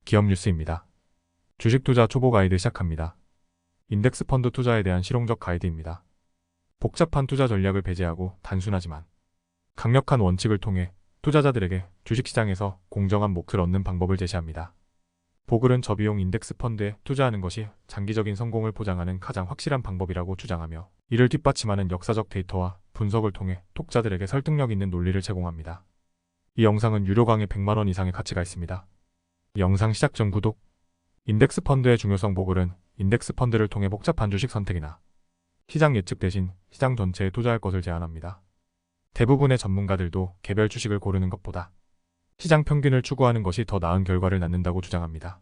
기업 뉴스입니다. 주식 투자 초보 가이드 시작합니다. 인덱스 펀드 투자에 대한 실용적 가이드입니다. 복잡한 투자 전략을 배제하고 단순하지만 강력한 원칙을 통해 투자자들에게 주식시장에서 공정한 몫을 얻는 방법을 제시합니다. 보글은 저비용 인덱스 펀드에 투자하는 것이 장기적인 성공을 보장하는 가장 확실한 방법이라고 주장하며 이를 뒷받침하는 역사적 데이터와 분석을 통해 독자들에게 설득력 있는 논리를 제공합니다. 이 영상은 유료 강의 100만원 이상의 가치가 있습니다. 영상 시작 전 구독. 인덱스 펀드의 중요성. 보글은 인덱스 펀드를 통해 복잡한 주식 선택이나 시장 예측 대신 시장 전체에 투자할 것을 제안합니다. 대부분의 전문가들도 개별 주식을 고르는 것보다 시장 평균을 추구하는 것이 더 나은 결과를 낳는다고 주장합니다.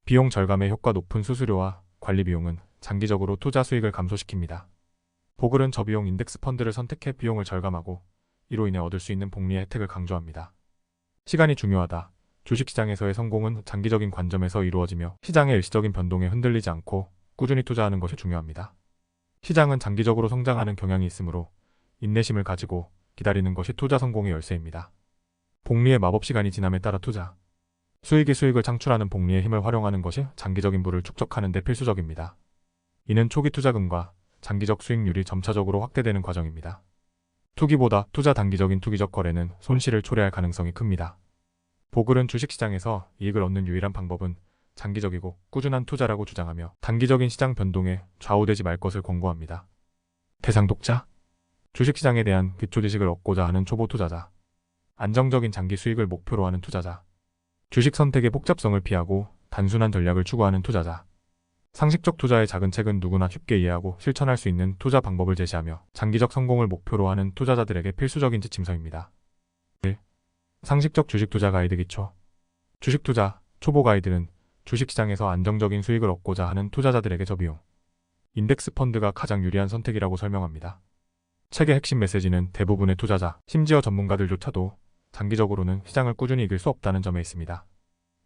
비용 절감의 효과. 높은 수수료와 관리 비용은 장기적으로 투자 수익을 감소시킵니다. 보글은 저비용 인덱스 펀드를 선택해 비용을 절감하고 이로 인해 얻을 수 있는 복리의 혜택을 강조합니다. 시간이 중요하다. 주식시장에서의 성공은 장기적인 관점에서 이루어지며 시장의 일시적인 변동에 흔들리지 않고 꾸준히 투자하는 것이 중요합니다. 시장은 장기적으로 성장하는 경향이 있으므로 인내심을 가지고 기다리는 것이 투자 성공의 열쇠입니다. 복리의 마법. 시간이 지남에 따라 투자 수익이 수익을 창출하는 복리의 힘을 활용하는 것이 장기적인 부를 축적하는 데 필수적입니다. 이는 초기 투자금과 장기적 수익률이 점차적으로 확대되는 과정입니다. 투기보다 투자. 단기적인 투기적 거래는 손실을 초래할 가능성이 큽니다. 보글은 주식시장에서 이익을 얻는 유일한 방법은 장기적이고 꾸준한 투자라고 주장하며 단기적인 시장 변동에 좌우되지 말 것을 권고합니다. 대상 독자: 주식시장에 대한 기초 지식을 얻고자 하는 초보 투자자, 안정적인 장기 수익을 목표로 하는 투자자, 주식 선택의 복잡성을 피하고 단순한 전략을 추구하는 투자자, 상식적 투자의 작은 책은 누구나 쉽게 이해하고 실천할 수 있는 투자 방법을 제시하며 장기적 성공을 목표로 하는 투자자들에게 필수적인 지침서입니다. 1. 상식적 주식 투자 가이드. 기초 주식 투자 초보 가이드는 주식시장에서 안정적인 수익을 얻고자 하는 투자자들에게 저비용 인덱스 펀드가 가장 유리한 선택이라고 설명합니다. 책의 핵심 메시지는 대부분의 투자자, 심지어 전문가들조차도 장기적으로는 시장을 꾸준히 이길 수 없다는 점에 있습니다.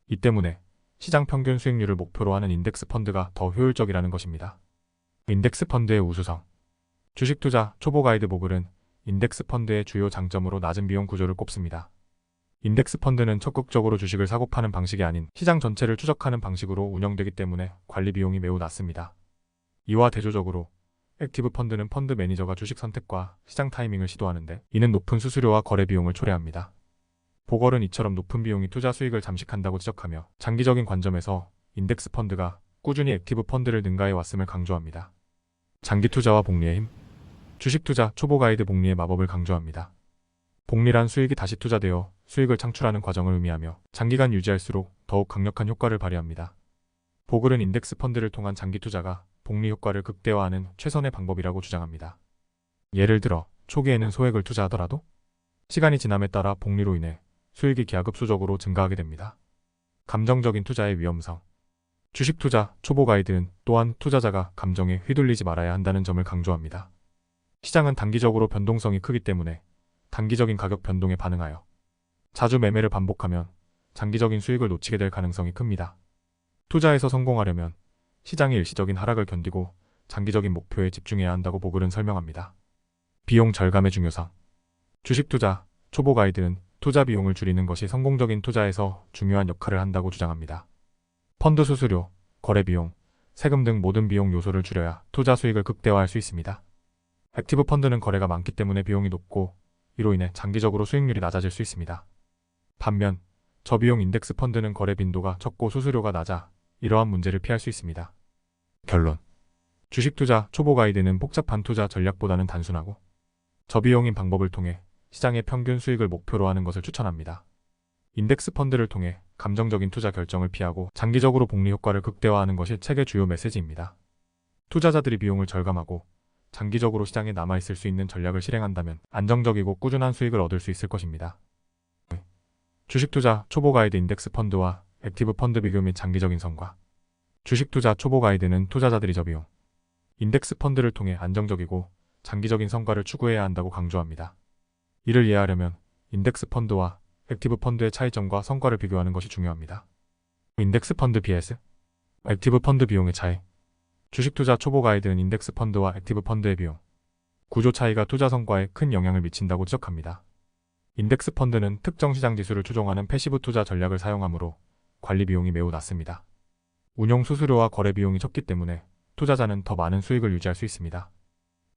이 때문에 시장 평균 수익률을 목표로 하는 인덱스 펀드가 더 효율적이라는 것입니다. 인덱스 펀드의 우수성. 주식 투자 초보 가이드. 보글은 인덱스 펀드의 주요 장점으로 낮은 비용 구조를 꼽습니다. 인덱스 펀드는 적극적으로 주식을 사고 파는 방식이 아닌 시장 전체를 추적하는 방식으로 운영되기 때문에 관리 비용이 매우 낮습니다. 이와 대조적으로 액티브 펀드는 펀드 매니저가 주식 선택과 시장 타이밍을 시도하는데 이는 높은 수수료와 거래 비용을 초래합니다. 보글은 이처럼 높은 비용이 투자 수익을 잠식한다고 지적하며 장기적인 관점에서 인덱스 펀드가 꾸준히 액티브 펀드를 능가해 왔음을 강조합니다. 장기 투자와 복리의 힘. 주식 투자 초보 가이드. 복리의 마법을 강조합니다. 복리란 수익이 다시 투자되어 수익을 창출하는 과정을 의미하며 장기간 유지할수록 더욱 강력한 효과를 발휘합니다. 보글은 인덱스 펀드를 통한 장기 투자가 복리 효과를 극대화하는 최선의 방법이라고 주장합니다. 예를 들어 초기에는 소액을 투자하더라도 시간이 지남에 따라 복리로 인해 수익이 기하급수적으로 증가하게 됩니다. 감정적인 투자의 위험성. 주식 투자 초보 가이드는 또한 투자자가 감정에 휘둘리지 말아야 한다는 점을 강조합니다. 시장은 단기적으로 변동성이 크기 때문에 단기적인 가격 변동에 반응하여 자주 매매를 반복하면 장기적인 수익을 놓치게 될 가능성이 큽니다. 투자에서 성공하려면 시장의 일시적인 하락을 견디고 장기적인 목표에 집중해야 한다고 보글은 설명합니다. 비용 절감의 중요성. 주식 투자 초보 가이드는 투자 비용을 줄이는 것이 성공적인 투자에서 중요한 역할을 한다고 주장합니다. 펀드 수수료, 거래 비용, 세금 등 모든 비용 요소를 줄여야 투자 수익을 극대화할 수 있습니다. 액티브 펀드는 거래가 많기 때문에 비용이 높고 이로 인해 장기적으로 수익률이 낮아질 수 있습니다. 반면 저비용 인덱스 펀드는 거래 빈도가 적고 수수료가 낮아 이러한 문제를 피할 수 있습니다. 결론. 주식 투자 초보 가이드는 복잡한 투자 전략보다는 단순하고 저비용인 방법을 통해 시장의 평균 수익을 목표로 하는 것을 추천합니다. 인덱스 펀드를 통해 감정적인 투자 결정을 피하고 장기적으로 복리 효과를 극대화하는 것이 책의 주요 메시지입니다. 투자자들이 비용을 절감하고 장기적으로 시장에 남아있을 수 있는 전략을 실행한다면 안정적이고 꾸준한 수익을 얻을 수 있을 것입니다. 주식 투자 초보 가이드. 인덱스 펀드와 액티브 펀드 비교 및 장기적인 성과. 주식 투자 초보 가이드는 투자자들이 저비용 인덱스 펀드를 통해 안정적이고 장기적인 성과를 추구해야 한다고 강조합니다. 이를 이해하려면 인덱스 펀드와 액티브 펀드의 차이점과 성과를 비교하는 것이 중요합니다. 인덱스 펀드 vs 액티브 펀드 비용의 차이. 주식 투자 초보 가이드는 인덱스 펀드와 액티브 펀드의 비용, 구조 차이가 투자 성과에 큰 영향을 미친다고 지적합니다. 인덱스 펀드는 특정 시장 지수를 추종하는 패시브 투자 전략을 사용하므로 관리 비용이 매우 낮습니다. 운용 수수료와 거래 비용이 적기 때문에 투자자는 더 많은 수익을 유지할 수 있습니다.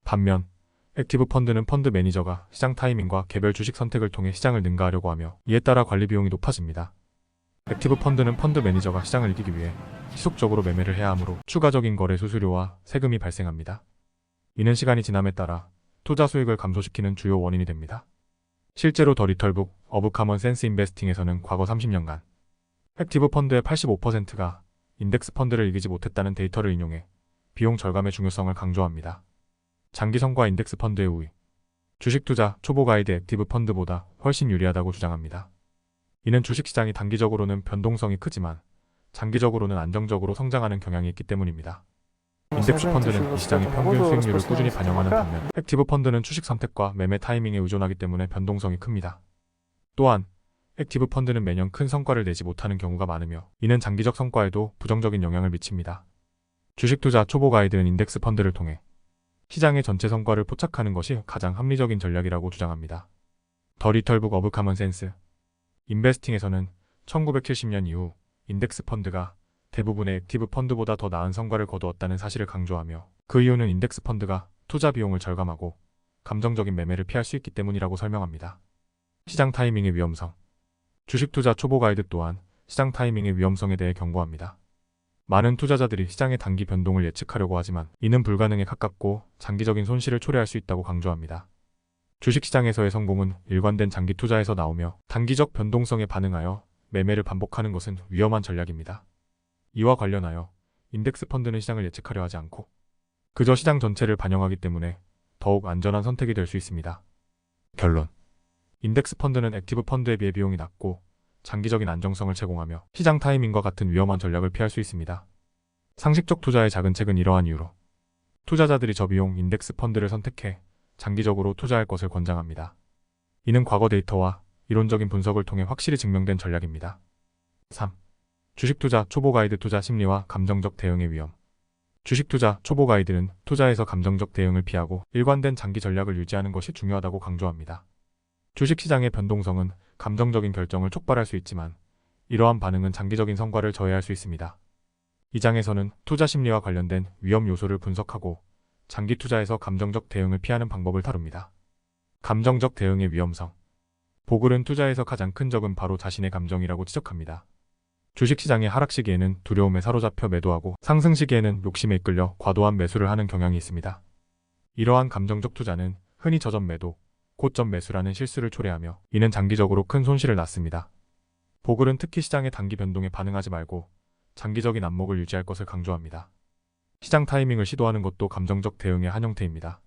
반면 액티브 펀드는 펀드 매니저가 시장 타이밍과 개별 주식 선택을 통해 시장을 능가하려고 하며 이에 따라 관리 비용이 높아집니다. 액티브 펀드는 펀드 매니저가 시장을 이기기 위해 지속적으로 매매를 해야 하므로 추가적인 거래 수수료와 세금이 발생합니다. 이는 시간이 지남에 따라 투자 수익을 감소시키는 주요 원인이 됩니다. 실제로 더 리털북 오브 카먼 센스 인베스팅에서는 과거 30년간 액티브 펀드의 85%가 인덱스 펀드를 이기지 못했다는 데이터를 인용해 비용 절감의 중요성을 강조합니다. 장기성과 인덱스 펀드의 우위. 주식 투자 초보 가이드 액티브 펀드보다 훨씬 유리하다고 주장합니다. 이는 주식시장이 단기적으로는 변동성이 크지만 장기적으로는 안정적으로 성장하는 경향이 있기 때문입니다. 인덱스 펀드는 이 시장의 평균 수익률을 꾸준히 반영하는 반면 액티브 펀드는 주식 선택과 매매 타이밍에 의존하기 때문에 변동성이 큽니다. 또한 액티브 펀드는 매년 큰 성과를 내지 못하는 경우가 많으며 이는 장기적 성과에도 부정적인 영향을 미칩니다. 주식 투자 초보 가이드는 인덱스 펀드를 통해 시장의 전체 성과를 포착하는 것이 가장 합리적인 전략이라고 주장합니다. 더 리털북 오브 카먼 센스 인베스팅에서는 1970년 이후 인덱스 펀드가 대부분의 액티브 펀드보다 더 나은 성과를 거두었다는 사실을 강조하며 그 이유는 인덱스 펀드가 투자 비용을 절감하고 감정적인 매매를 피할 수 있기 때문이라고 설명합니다. 시장 타이밍의 위험성. 주식 투자 초보 가이드 또한 시장 타이밍의 위험성에 대해 경고합니다. 많은 투자자들이 시장의 단기 변동을 예측하려고 하지만 이는 불가능에 가깝고 장기적인 손실을 초래할 수 있다고 강조합니다. 주식시장에서의 성공은 일관된 장기 투자에서 나오며 단기적 변동성에 반응하여 매매를 반복하는 것은 위험한 전략입니다. 이와 관련하여 인덱스 펀드는 시장을 예측하려 하지 않고 그저 시장 전체를 반영하기 때문에 더욱 안전한 선택이 될 수 있습니다. 결론. 인덱스 펀드는 액티브 펀드에 비해 비용이 낮고 장기적인 안정성을 제공하며 시장 타이밍과 같은 위험한 전략을 피할 수 있습니다. 상식적 투자의 작은 책은 이러한 이유로 투자자들이 저비용 인덱스 펀드를 선택해 장기적으로 투자할 것을 권장합니다. 이는 과거 데이터와 이론적인 분석을 통해 확실히 증명된 전략입니다. 3. 주식 투자 초보 가이드 투자 심리와 감정적 대응의 위험. 주식 투자 초보 가이드는 투자에서 감정적 대응을 피하고 일관된 장기 전략을 유지하는 것이 중요하다고 강조합니다. 주식시장의 변동성은 감정적인 결정을 촉발할 수 있지만 이러한 반응은 장기적인 성과를 저해할 수 있습니다. 이 장에서는 투자 심리와 관련된 위험 요소를 분석하고 장기 투자에서 감정적 대응을 피하는 방법을 다룹니다. 감정적 대응의 위험성. 보글은 투자에서 가장 큰 적은 바로 자신의 감정이라고 지적합니다. 주식시장의 하락 시기에는 두려움에 사로잡혀 매도하고 상승 시기에는 욕심에 이끌려 과도한 매수를 하는 경향이 있습니다. 이러한 감정적 투자는 흔히 저점 매도, 고점 매수라는 실수를 초래하며 이는 장기적으로 큰 손실을 낳습니다. 보글은 특히 시장의 단기 변동에 반응하지 말고 장기적인 안목을 유지할 것을 강조합니다. 시장 타이밍을 시도하는 것도 감정적 대응의 한 형태입니다.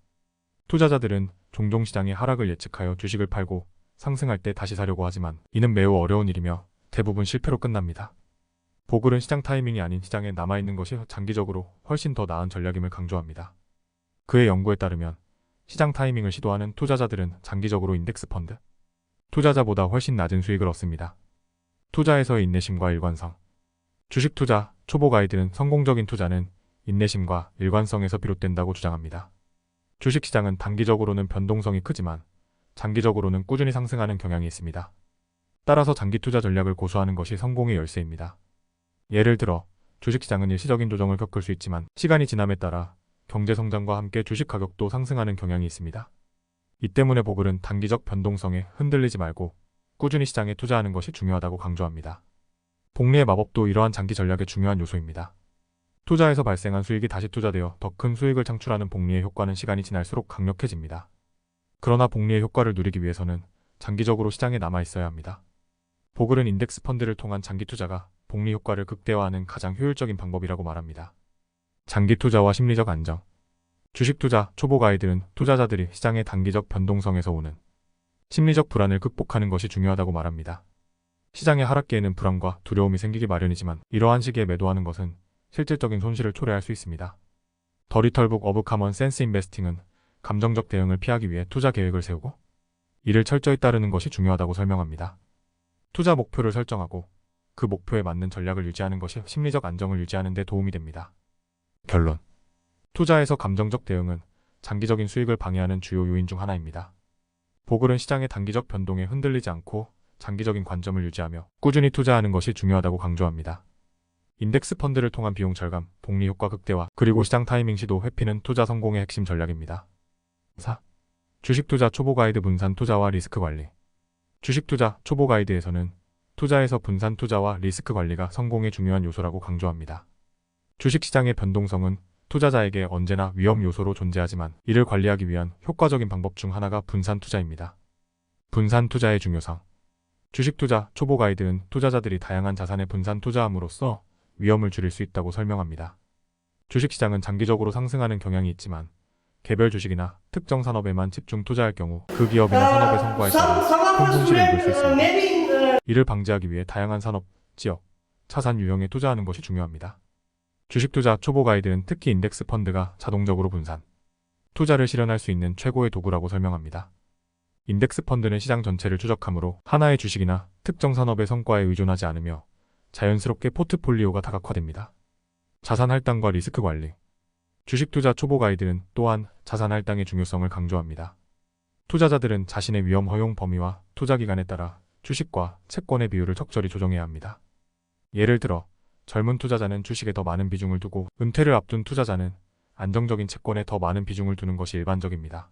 투자자들은 종종 시장의 하락을 예측하여 주식을 팔고 상승할 때 다시 사려고 하지만 이는 매우 어려운 일이며 대부분 실패로 끝납니다. 보글은 시장 타이밍이 아닌 시장에 남아있는 것이 장기적으로 훨씬 더 나은 전략임을 강조합니다. 그의 연구에 따르면 시장 타이밍을 시도하는 투자자들은 장기적으로 인덱스 펀드 투자자보다 훨씬 낮은 수익을 얻습니다. 투자에서의 인내심과 일관성. 주식 투자 초보 가이드는 성공적인 투자는 인내심과 일관성에서 비롯된다고 주장합니다. 주식시장은 단기적으로는 변동성이 크지만 장기적으로는 꾸준히 상승하는 경향이 있습니다. 따라서 장기 투자 전략을 고수하는 것이 성공의 열쇠입니다. 예를 들어 주식시장은 일시적인 조정을 겪을 수 있지만 시간이 지남에 따라 경제성장과 함께 주식 가격도 상승하는 경향이 있습니다. 이 때문에 보글은 단기적 변동성에 흔들리지 말고 꾸준히 시장에 투자하는 것이 중요하다고 강조합니다. 복리의 마법도 이러한 장기 전략의 중요한 요소입니다. 투자에서 발생한 수익이 다시 투자되어 더 큰 수익을 창출하는 복리의 효과는 시간이 지날수록 강력해집니다. 그러나 복리의 효과를 누리기 위해서는 장기적으로 시장에 남아 있어야 합니다. 보글은 인덱스 펀드를 통한 장기 투자가 복리 효과를 극대화하는 가장 효율적인 방법이라고 말합니다. 장기 투자와 심리적 안정. 주식 투자 초보 가이드는 투자자들이 시장의 단기적 변동성에서 오는 심리적 불안을 극복하는 것이 중요하다고 말합니다. 시장의 하락기에는 불안과 두려움이 생기기 마련이지만 이러한 시기에 매도하는 것은 실질적인 손실을 초래할 수 있습니다. 더 리털북 오브 카먼 센스 인베스팅은 감정적 대응을 피하기 위해 투자 계획을 세우고 이를 철저히 따르는 것이 중요하다고 설명합니다. 투자 목표를 설정하고 그 목표에 맞는 전략을 유지하는 것이 심리적 안정을 유지하는 데 도움이 됩니다. 결론. 투자에서 감정적 대응은 장기적인 수익을 방해하는 주요 요인 중 하나입니다. 보글은 시장의 단기적 변동에 흔들리지 않고 장기적인 관점을 유지하며 꾸준히 투자하는 것이 중요하다고 강조합니다. 인덱스 펀드를 통한 비용 절감, 복리 효과 극대화, 그리고 시장 타이밍 시도 회피는 투자 성공의 핵심 전략입니다. 4. 주식 투자 초보 가이드 분산 투자와 리스크 관리. 주식 투자 초보 가이드에서는 투자에서 분산 투자와 리스크 관리가 성공의 중요한 요소라고 강조합니다. 주식시장의 변동성은 투자자에게 언제나 위험 요소로 존재하지만 이를 관리하기 위한 효과적인 방법 중 하나가 분산 투자입니다. 분산 투자의 중요성. 주식 투자 초보 가이드는 투자자들이 다양한 자산에 분산 투자함으로써 위험을 줄일 수 있다고 설명합니다. 주식시장은 장기적으로 상승하는 경향이 있지만 개별 주식이나 특정 산업에만 집중 투자할 경우 그 기업이나 산업의 성과에 따라 큰 손실을 입을 수 있습니다. 이를 방지하기 위해 다양한 산업, 지역, 차산 유형에 투자하는 것이 중요합니다. 주식 투자 초보 가이드는 특히 인덱스 펀드가 자동적으로 분산 투자를 실현할 수 있는 최고의 도구라고 설명합니다. 인덱스 펀드는 시장 전체를 추적하므로 하나의 주식이나 특정 산업의 성과에 의존하지 않으며 자연스럽게 포트폴리오가 다각화됩니다. 자산 할당과 리스크 관리. 주식 투자 초보 가이드는 또한 자산 할당의 중요성을 강조합니다. 투자자들은 자신의 위험 허용 범위와 투자 기간에 따라 주식과 채권의 비율을 적절히 조정해야 합니다. 예를 들어 젊은 투자자는 주식에 더 많은 비중을 두고 은퇴를 앞둔 투자자는 안정적인 채권에 더 많은 비중을 두는 것이 일반적입니다.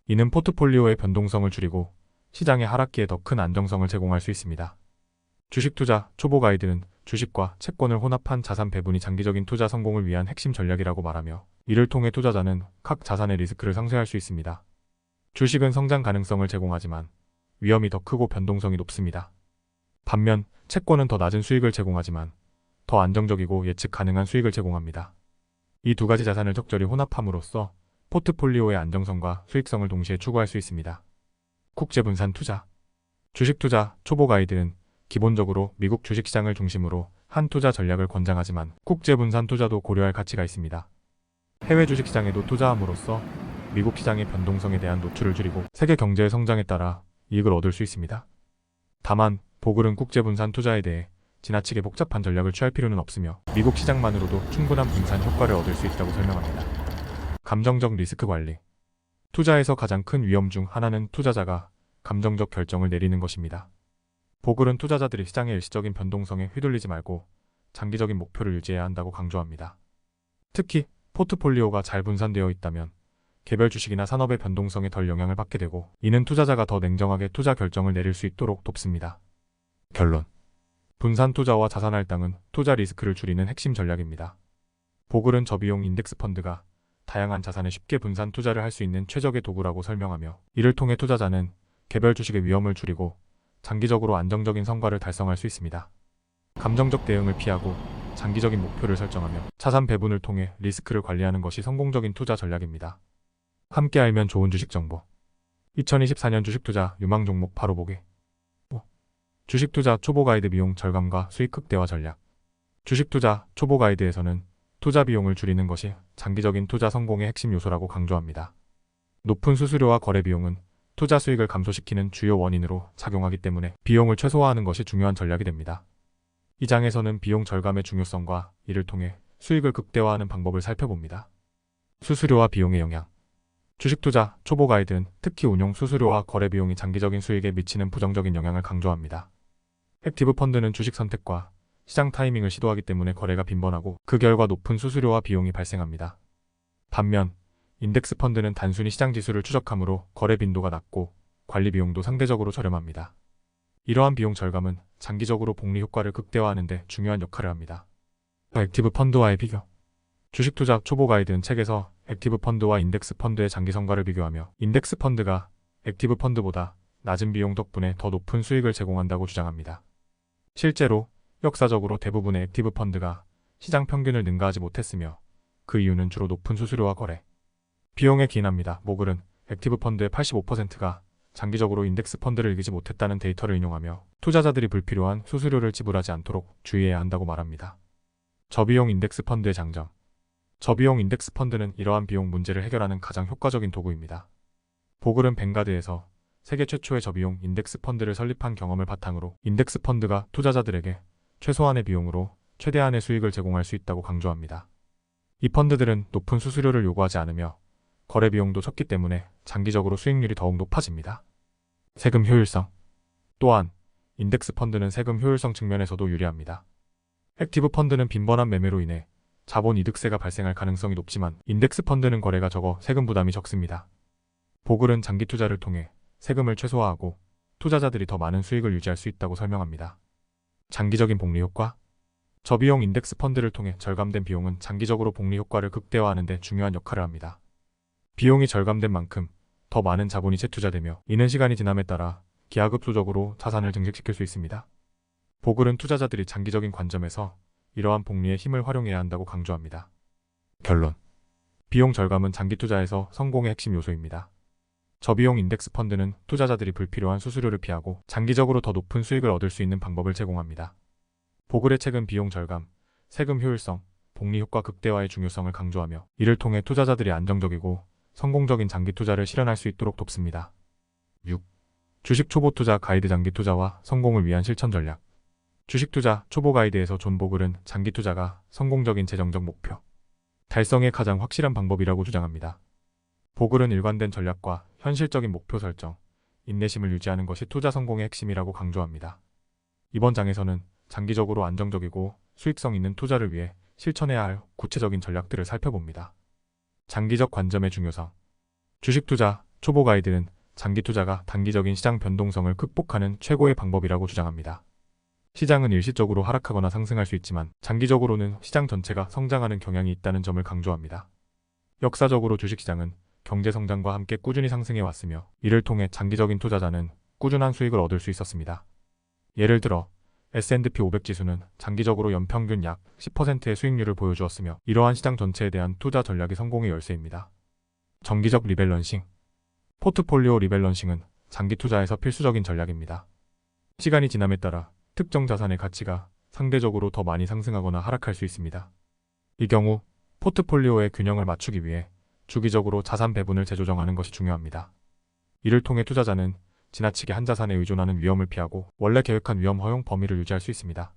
이는 포트폴리오의 변동성을 줄이고 시장의 하락기에 더 큰 안정성을 제공할 수 있습니다. 주식 투자 초보 가이드는 주식과 채권을 혼합한 자산 배분이 장기적인 투자 성공을 위한 핵심 전략이라고 말하며 이를 통해 투자자는 각 자산의 리스크를 상쇄할 수 있습니다. 주식은 성장 가능성을 제공하지만 위험이 더 크고 변동성이 높습니다. 반면 채권은 더 낮은 수익을 제공하지만 더 안정적이고 예측 가능한 수익을 제공합니다. 이 두 가지 자산을 적절히 혼합함으로써 포트폴리오의 안정성과 수익성을 동시에 추구할 수 있습니다. 국제 분산 투자. 주식 투자 초보 가이드는 기본적으로 미국 주식시장을 중심으로 한 투자 전략을 권장하지만 국제 분산 투자도 고려할 가치가 있습니다. 해외 주식시장에도 투자함으로써 미국 시장의 변동성에 대한 노출을 줄이고 세계 경제의 성장에 따라 이익을 얻을 수 있습니다. 다만 보글은 국제 분산 투자에 대해 지나치게 복잡한 전략을 취할 필요는 없으며 미국 시장만으로도 충분한 분산 효과를 얻을 수 있다고 설명합니다. 감정적 리스크 관리. 투자에서 가장 큰 위험 중 하나는 투자자가 감정적 결정을 내리는 것입니다. 보글은 투자자들이 시장의 일시적인 변동성에 휘둘리지 말고 장기적인 목표를 유지해야 한다고 강조합니다. 특히 포트폴리오가 잘 분산되어 있다면 개별 주식이나 산업의 변동성에 덜 영향을 받게 되고 이는 투자자가 더 냉정하게 투자 결정을 내릴 수 있도록 돕습니다. 결론. 분산 투자와 자산 할당은 투자 리스크를 줄이는 핵심 전략입니다. 보글은 저비용 인덱스 펀드가 다양한 자산에 쉽게 분산 투자를 할 수 있는 최적의 도구라고 설명하며 이를 통해 투자자는 개별 주식의 위험을 줄이고 장기적으로 안정적인 성과를 달성할 수 있습니다. 감정적 대응을 피하고 장기적인 목표를 설정하며 자산 배분을 통해 리스크를 관리하는 것이 성공적인 투자 전략입니다. 함께 알면 좋은 주식 정보. 2024년 주식 투자 유망 종목 바로 보기. 5. 주식 투자 초보 가이드 비용 절감과 수익 극대화 전략. 주식 투자 초보 가이드에서는 투자 비용을 줄이는 것이 장기적인 투자 성공의 핵심 요소라고 강조합니다. 높은 수수료와 거래 비용은 투자 수익을 감소시키는 주요 원인으로 작용하기 때문에 비용을 최소화하는 것이 중요한 전략이 됩니다. 이 장에서는 비용 절감의 중요성과 이를 통해 수익을 극대화하는 방법을 살펴봅니다. 수수료와 비용의 영향. 주식 투자 초보 가이드는 특히 운용 수수료와 거래 비용이 장기적인 수익에 미치는 부정적인 영향을 강조합니다. 액티브 펀드는 주식 선택과 시장 타이밍을 시도하기 때문에 거래가 빈번하고 그 결과 높은 수수료와 비용이 발생합니다. 반면 인덱스 펀드는 단순히 시장 지수를 추적하므로 거래 빈도가 낮고 관리 비용도 상대적으로 저렴합니다. 이러한 비용 절감은 장기적으로 복리 효과를 극대화하는 데 중요한 역할을 합니다. 액티브 펀드와의 비교. 주식 투자 초보 가이드는 책에서 액티브 펀드와 인덱스 펀드의 장기 성과를 비교하며 인덱스 펀드가 액티브 펀드보다 낮은 비용 덕분에 더 높은 수익을 제공한다고 주장합니다. 실제로 역사적으로 대부분의 액티브 펀드가 시장 평균을 능가하지 못했으며 그 이유는 주로 높은 수수료와 거래 비용에 기인합니다. 모글은 액티브 펀드의 85%가 장기적으로 인덱스 펀드를 이기지 못했다는 데이터를 인용하며 투자자들이 불필요한 수수료를 지불하지 않도록 주의해야 한다고 말합니다. 저비용 인덱스 펀드의 장점. 저비용 인덱스 펀드는 이러한 비용 문제를 해결하는 가장 효과적인 도구입니다. 보글은 뱅가드에서 세계 최초의 저비용 인덱스 펀드를 설립한 경험을 바탕으로 인덱스 펀드가 투자자들에게 최소한의 비용으로 최대한의 수익을 제공할 수 있다고 강조합니다. 이 펀드들은 높은 수수료를 요구하지 않으며 거래 비용도 적기 때문에 장기적으로 수익률이 더욱 높아집니다. 세금 효율성. 또한 인덱스 펀드는 세금 효율성 측면에서도 유리합니다. 액티브 펀드는 빈번한 매매로 인해 자본 이득세가 발생할 가능성이 높지만 인덱스 펀드는 거래가 적어 세금 부담이 적습니다. 보글은 장기 투자를 통해 세금을 최소화하고 투자자들이 더 많은 수익을 유지할 수 있다고 설명합니다. 장기적인 복리 효과. 저비용 인덱스 펀드를 통해 절감된 비용은 장기적으로 복리 효과를 극대화하는 데 중요한 역할을 합니다. 비용이 절감된 만큼 더 많은 자본이 재투자되며 이는 시간이 지남에 따라 기하급수적으로 자산을 증식시킬 수 있습니다. 보글은 투자자들이 장기적인 관점에서 이러한 복리의 힘을 활용해야 한다고 강조합니다. 결론. 비용 절감은 장기 투자에서 성공의 핵심 요소입니다. 저비용 인덱스 펀드는 투자자들이 불필요한 수수료를 피하고 장기적으로 더 높은 수익을 얻을 수 있는 방법을 제공합니다. 보글의 책은 비용 절감, 세금 효율성, 복리 효과 극대화의 중요성을 강조하며 이를 통해 투자자들이 안정적이고 성공적인 장기 투자를 실현할 수 있도록 돕습니다. 6. 주식 초보 투자 가이드. 장기 투자와 성공을 위한 실천 전략. 주식 투자 초보 가이드에서 존 보글은 장기 투자가 성공적인 재정적 목표 달성의 가장 확실한 방법이라고 주장합니다. 보글은 일관된 전략과 현실적인 목표 설정, 인내심을 유지하는 것이 투자 성공의 핵심이라고 강조합니다. 이번 장에서는 장기적으로 안정적이고 수익성 있는 투자를 위해 실천해야 할 구체적인 전략들을 살펴봅니다. 장기적 관점의 중요성. 주식 투자 초보 가이드는 장기 투자가 단기적인 시장 변동성을 극복하는 최고의 방법이라고 주장합니다. 시장은 일시적으로 하락하거나 상승할 수 있지만 장기적으로는 시장 전체가 성장하는 경향이 있다는 점을 강조합니다. 역사적으로 주식시장은 경제성장과 함께 꾸준히 상승해 왔으며 이를 통해 장기적인 투자자는 꾸준한 수익을 얻을 수 있었습니다. 예를 들어 S&P 500 지수는 장기적으로 연평균 약 10%의 수익률을 보여주었으며 이러한 시장 전체에 대한 투자 전략이 성공의 열쇠입니다. 정기적 리밸런싱. 포트폴리오 리밸런싱은 장기 투자에서 필수적인 전략입니다. 시간이 지남에 따라 특정 자산의 가치가 상대적으로 더 많이 상승하거나 하락할 수 있습니다. 이 경우 포트폴리오의 균형을 맞추기 위해 주기적으로 자산 배분을 재조정하는 것이 중요합니다. 이를 통해 투자자는 지나치게 한 자산에 의존하는 위험을 피하고 원래 계획한 위험 허용 범위를 유지할 수 있습니다.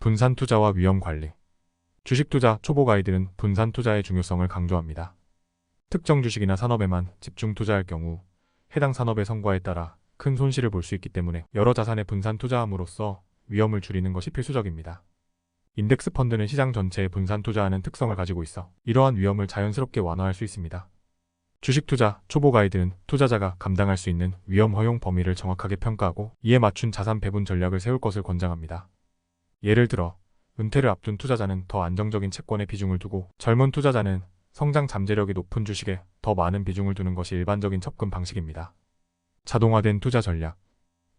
분산 투자와 위험 관리. 주식 투자 초보 가이드는 분산 투자의 중요성을 강조합니다. 특정 주식이나 산업에만 집중 투자할 경우 해당 산업의 성과에 따라 큰 손실을 볼 수 있기 때문에 여러 자산에 분산 투자함으로써 위험을 줄이는 것이 필수적입니다. 인덱스 펀드는 시장 전체에 분산 투자하는 특성을 가지고 있어 이러한 위험을 자연스럽게 완화할 수 있습니다. 주식 투자 초보 가이드는 투자자가 감당할 수 있는 위험 허용 범위를 정확하게 평가하고 이에 맞춘 자산 배분 전략을 세울 것을 권장합니다. 예를 들어 은퇴를 앞둔 투자자는 더 안정적인 채권에 비중을 두고 젊은 투자자는 성장 잠재력이 높은 주식에 더 많은 비중을 두는 것이 일반적인 접근 방식입니다. 자동화된 투자 전략.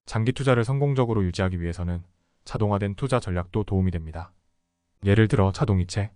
장기 투자를 성공적으로 유지하기 위해서는 자동화된 투자 전략도 도움이 됩니다. 예를 들어 자동이체,